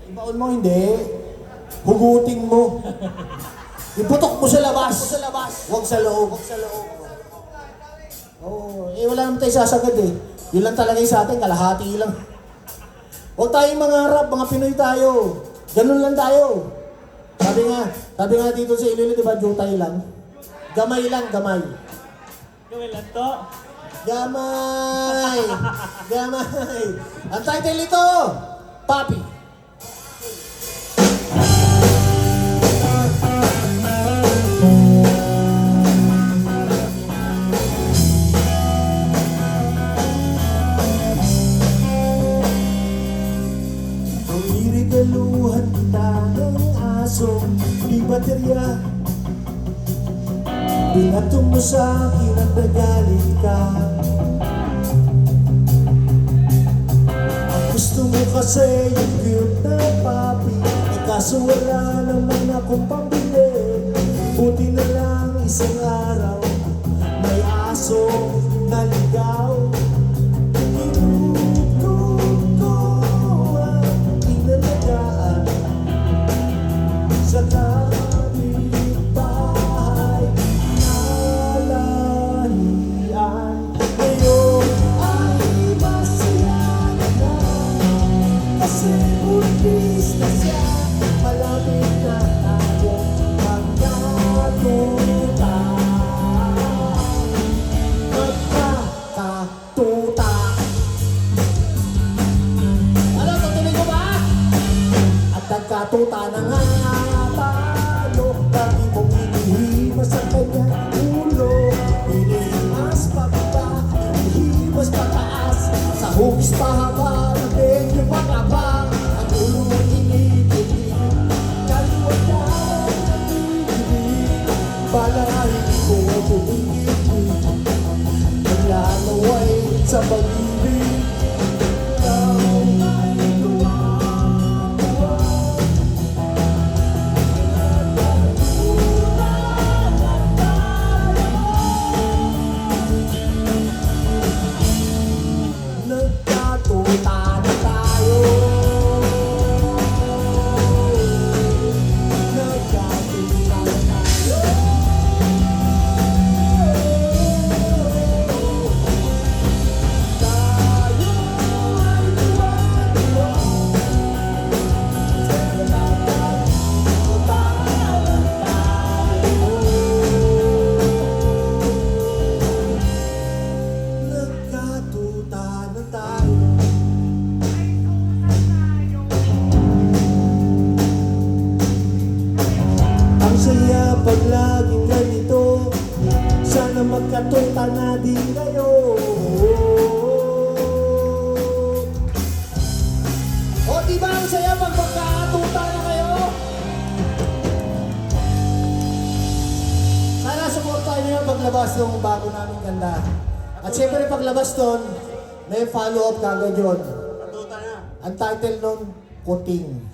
Ibaon mo, hindi. Hugutin mo. Iputok mo sa labas. Huwag sa loob. Oo, wala naman tayo sasagad eh. Yun lang talaga yung sa atin, kalahati lang. Huwag tayong mangarap, mga Pinoy tayo. Ganun lang tayo. Sabi nga dito sa Iloilo, di ba, jutay lang? Gamay lang. Gawin lang to. Gamay! Ang title nito, Papi. Irigaluhan kita ng asong di baterya. Binato mo sa akin at nagalit ka. Ang gusto mo kasi yung cute na papi, kaso wala naman akong pambili. Buti na lang isang araw may asong naligaw. Sa kapitbahay nalahian, ngayon ay masaya na, kasi buntis na siya. Malapit na tayo magkatuta. Ano, tutuloy ko ba? At nagkatuta na nga tayo. Lagi mong inihimas sa kanyang ulo. Inihimas pababa, inihimas pataas. Sa hugis pahaba, medyo pataba. Ang ulo mo inikilig, kaliwat na nagbibilig. Palahin ko ang tumingin, naglalaway sa pag-ibig. Saya pag laging ganito, sana magkatuta na din kayo. O diba ang saya pag magkatuta na kayo? Sana supportahan niyo paglabas ng bago naming ganda. At syempre paglabas doon, may follow-up kagad yun. Ang title nun, Kuting.